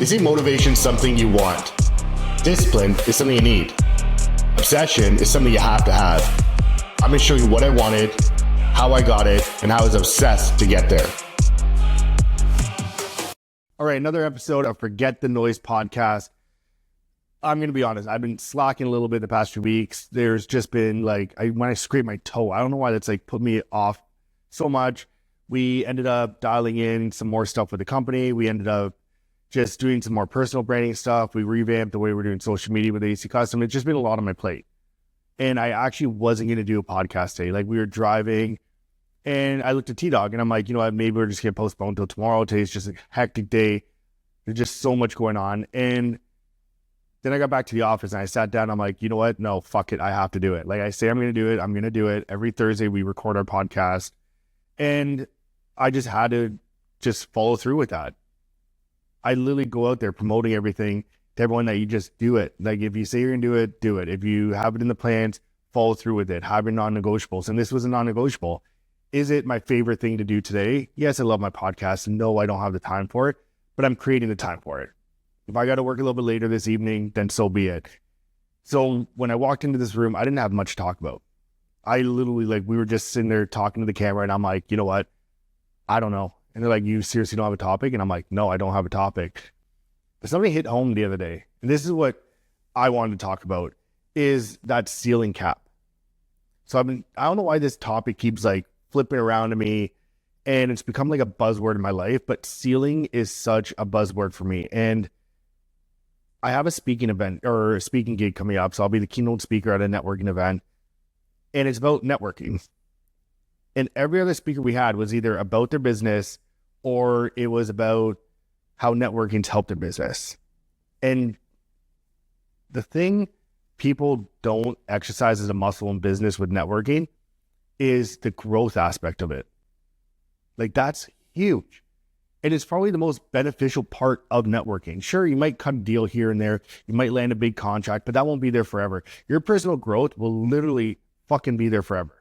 They say motivation is something you want. Discipline is something you need. Obsession is something you have to have. I'm going to show you what I wanted, how I got it, and how I was obsessed to get there. All right, another episode of Forget the Noise podcast. I'm going to be honest, I've been slacking a little bit the past few weeks. There's just been when I scrape my toe, I don't know why that's put me off so much. We ended up dialing in some more stuff with the company. We ended up just doing some more personal branding stuff. We revamped the way we're doing social media with AC Custom. It's just been a lot on my plate. And I actually wasn't going to do a podcast today. We were driving and I looked at T-Dog and I'm like, you know what, maybe we're just going to postpone until tomorrow. Today's just a hectic day. There's just so much going on. And then I got back to the office and I sat down. I'm like, you know what? No, fuck it. I have to do it. I say I'm going to do it. I'm going to do it. Every Thursday we record our podcast. And I just had to just follow through with that. I literally go out there promoting everything to everyone that you just do it. If you say you're going to do it, do it. If you have it in the plans, follow through with it. Have your non-negotiables. And this was a non-negotiable. Is it my favorite thing to do today? Yes, I love my podcast. No, I don't have the time for it, but I'm creating the time for it. If I got to work a little bit later this evening, then so be it. So when I walked into this room, I didn't have much to talk about. I literally, we were just sitting there talking to the camera and I'm like, you know what? I don't know. And they're like, you seriously don't have a topic? And I'm like, no, I don't have a topic. But something hit home the other day. And this is what I wanted to talk about, is that ceiling cap. So I don't know why this topic keeps flipping around to me and it's become a buzzword in my life, but ceiling is such a buzzword for me. And I have a speaking event or a speaking gig coming up. So I'll be the keynote speaker at a networking event. And it's about networking. And every other speaker we had was either about their business or it was about how networking's helped their business. And the thing people don't exercise as a muscle in business with networking is the growth aspect of it. That's huge. And it's probably the most beneficial part of networking. Sure, you might cut a deal here and there. You might land a big contract, but that won't be there forever. Your personal growth will literally fucking be there forever.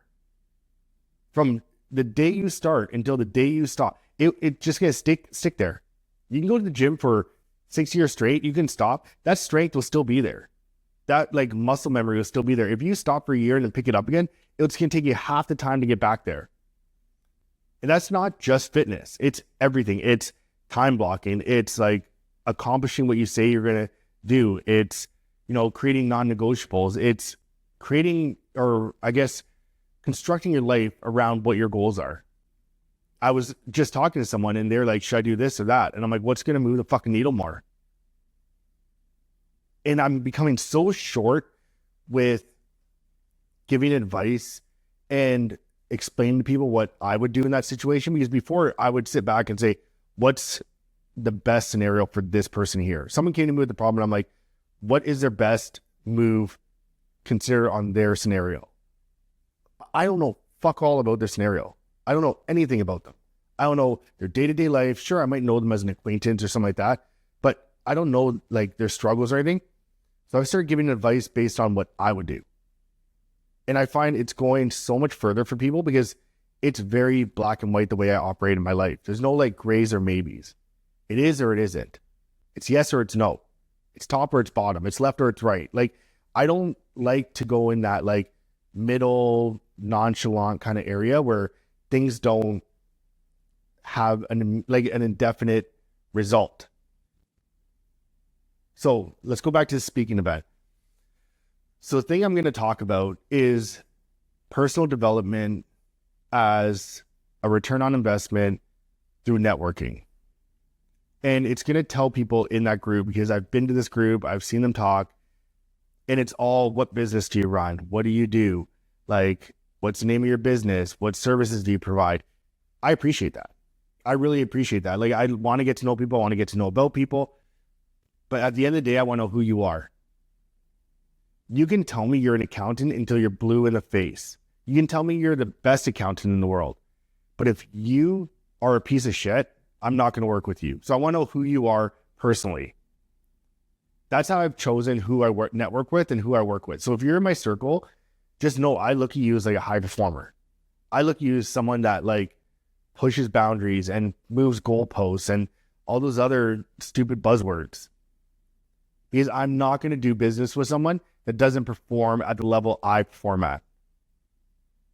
From the day you start until the day you stop, it just gonna stick there. You can go to the gym for 6 years straight. You can stop. That strength will still be there. That muscle memory will still be there. If you stop for a year and then pick it up again, it's gonna take you half the time to get back there. And that's not just fitness. It's everything. It's time blocking. It's accomplishing what you say you're going to do. It's, creating non-negotiables. It's creating, or I guess, constructing your life around what your goals are. I was just talking to someone and they're like, should I do this or that? And I'm like, what's going to move the fucking needle more? And I'm becoming so short with giving advice and explain to people what I would do in that situation, because before I would sit back and say, what's the best scenario for this person here? Someone came to me with the problem and I'm like, what is their best move considered on their scenario? I don't know fuck all about their scenario. I don't know anything about them. I don't know their day-to-day life. Sure, I might know them as an acquaintance or something like that, but I don't know their struggles or anything. So I started giving advice based on what I would do. And I find it's going so much further for people because it's very black and white the way I operate in my life. There's no grays or maybes. It is or it isn't. It's yes or it's no. It's top or it's bottom. It's left or it's right. I don't like to go in that middle nonchalant kind of area where things don't have an indefinite result. So let's go back to the speaking event. So the thing I'm going to talk about is personal development as a return on investment through networking. And it's going to tell people in that group, because I've been to this group, I've seen them talk, and it's all, what business do you run? What do you do? What's the name of your business? What services do you provide? I appreciate that. I really appreciate that. I want to get to know people. I want to get to know about people. But at the end of the day, I want to know who you are. You can tell me you're an accountant until you're blue in the face. You can tell me you're the best accountant in the world. But if you are a piece of shit, I'm not going to work with you. So I want to know who you are personally. That's how I've chosen who I network with and who I work with. So if you're in my circle, just know I look at you as a high performer. I look at you as someone that pushes boundaries and moves goalposts and all those other stupid buzzwords. Because I'm not going to do business with someone that doesn't perform at the level I perform at.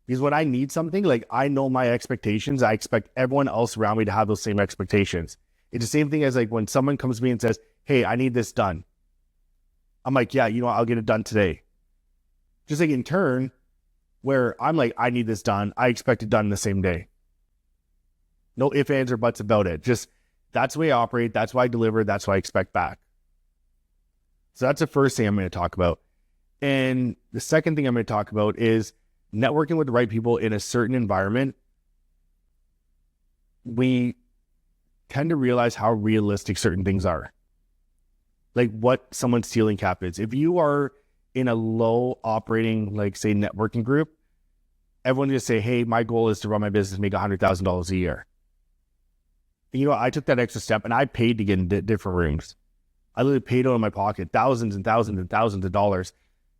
Because when I need something, like I know my expectations, I expect everyone else around me to have those same expectations. It's the same thing as like when someone comes to me and says, hey, I need this done. I'm like, yeah, you know what? I'll get it done today. Just like in turn, where I'm like, I need this done. I expect it done the same day. No ifs, ands, or buts about it. Just that's the way I operate. That's why I deliver. That's what I expect back. So that's the first thing I'm going to talk about. And the second thing I'm going to talk about is networking with the right people in a certain environment. We tend to realize how realistic certain things are. Like what someone's ceiling cap is. If you are in a low operating, like say networking group, everyone just say, hey, my goal is to run my business, make $100,000 a year. And you know, I took that extra step and I paid to get in different rooms. I literally paid out of my pocket thousands and thousands and thousands of dollars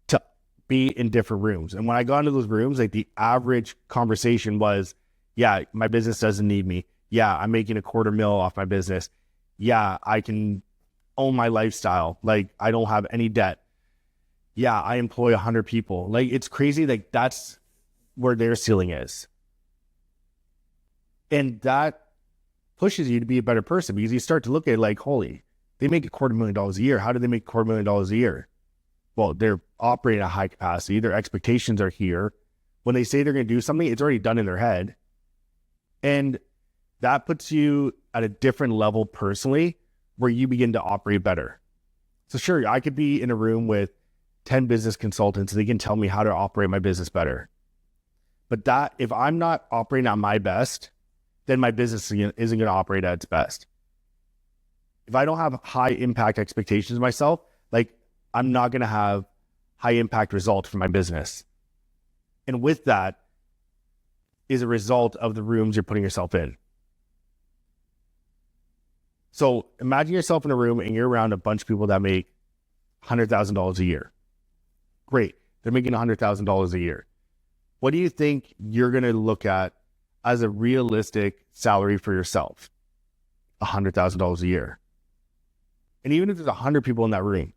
to be in different rooms. And when I got into those rooms, like the average conversation was, yeah, my business doesn't need me. Yeah, I'm making $250,000 off my business. Yeah, I can own my lifestyle. Like I don't have any debt. Yeah, I employ 100 people. Like it's crazy. Like that's where their ceiling is. And that pushes you to be a better person because you start to look at it like, holy, they make $250,000 a year. How do they make $250,000 a year? Well, they're operating at high capacity. Their expectations are here. When they say they're going to do something, it's already done in their head. And that puts you at a different level personally where you begin to operate better. So sure, I could be in a room with 10 business consultants. They can tell me how to operate my business better. But that, if I'm not operating at my best, then my business isn't going to operate at its best. If I don't have high impact expectations of myself, like I'm not going to have high impact results for my business. And with that is a result of the rooms you're putting yourself in. So imagine yourself in a room and you're around a bunch of people that make $100,000 a year. Great. They're making $100,000 a year. What do you think you're going to look at as a realistic salary for yourself? $100,000 a year. And even if there's 100 people in that room,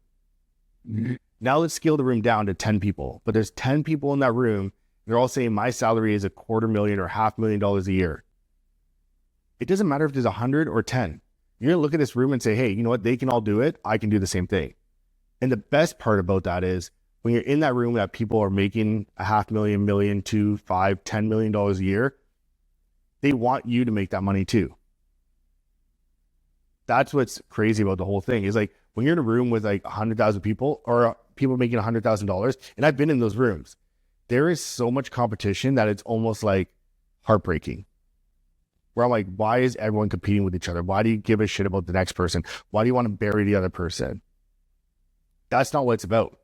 now let's scale the room down to 10 people. But there's 10 people in that room. They're all saying my salary is $250,000 or $500,000 a year. It doesn't matter if there's 100 or 10. You're going to look at this room and say, hey, you know what? They can all do it. I can do the same thing. And the best part about that is when you're in that room that people are making $500,000, million, $2, $5, $10 million a year, they want you to make that money too. That's what's crazy about the whole thing is like when you're in a room with like 100,000 people or people making $100,000, and I've been in those rooms, there is so much competition that it's almost like heartbreaking. Where I'm like, why is everyone competing with each other? Why do you give a shit about the next person? Why do you want to bury the other person? That's not what it's about.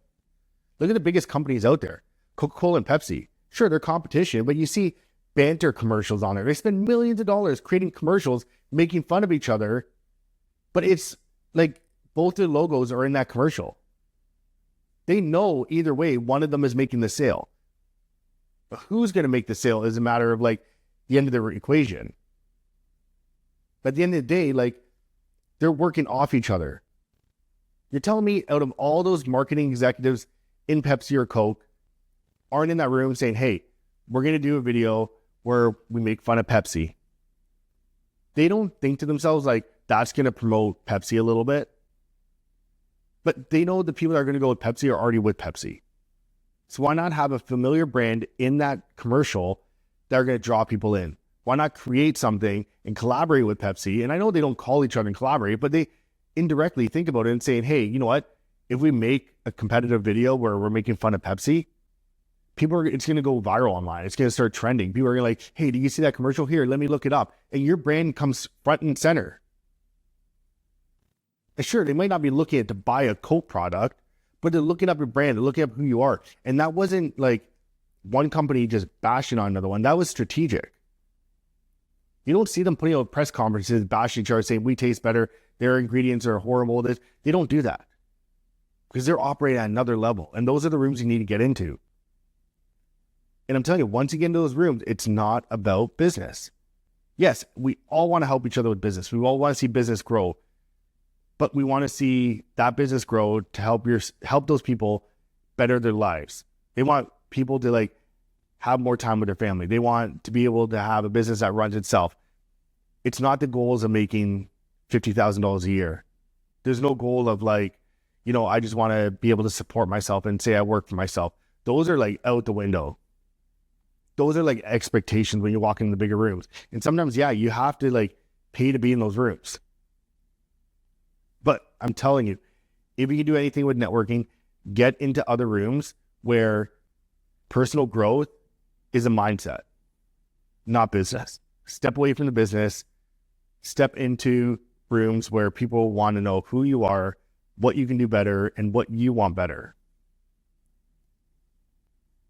Look at the biggest companies out there, Coca-Cola and Pepsi. Sure, they're competition, but you see banter commercials on it. They spend millions of dollars creating commercials, making fun of each other, but it's like both their logos are in that commercial. They know either way, one of them is making the sale. But who's going to make the sale is a matter of like the end of the equation. But at the end of the day, like they're working off each other. You're telling me out of all those marketing executives in Pepsi or Coke aren't in that room saying, hey, we're going to do a video where we make fun of Pepsi. They don't think to themselves like that's going to promote Pepsi a little bit. But they know the people that are going to go with Pepsi are already with Pepsi. So why not have a familiar brand in that commercial that are going to draw people in? Why not create something and collaborate with Pepsi? And I know they don't call each other and collaborate, but they indirectly think about it and saying, hey, you know what? If we make a competitive video where we're making fun of Pepsi, it's going to go viral online. It's going to start trending. People are going to like, hey, do you see that commercial here? Let me look it up. And your brand comes front and center. And sure, they might not be looking at to buy a Coke product, but they're looking up your brand. They're looking up who you are. And that wasn't like one company just bashing on another one. That was strategic. You don't see them putting out press conferences, bashing each other, saying we taste better, their ingredients are horrible. They don't do that because they're operating at another level. And those are the rooms you need to get into. And I'm telling you, once you get into those rooms, it's not about business. Yes, we all want to help each other with business. We all want to see business grow, but we want to see that business grow to help those people better their lives. They want people to like have more time with their family. They want to be able to have a business that runs itself. It's not the goals of making $50,000 a year. There's no goal of like, I just want to be able to support myself and say I work for myself. Those are like out the window. Those are like expectations when you walk in the bigger rooms. And sometimes, yeah, you have to like pay to be in those rooms. But I'm telling you, if you can do anything with networking, get into other rooms where personal growth is a mindset, not business. Step away from the business. Step into rooms where people want to know who you are, what you can do better, and what you want better.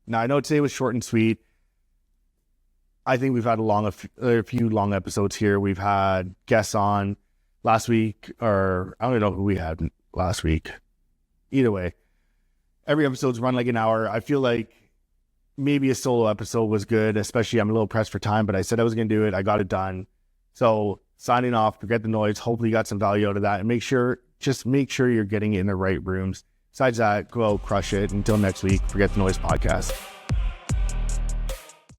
Now, I know today was short and sweet. I think we've had a few long episodes here. We've had guests on last week, or I don't even know who we had last week. Either way, every episode's run like an hour. I feel like maybe a solo episode was good, especially I'm a little pressed for time, but I said I was going to do it. I got it done. So signing off, forget the noise. Hopefully you got some value out of that, and make sure you're getting in the right rooms. Besides that, go out, crush it. Until next week, Forget the Noise podcast.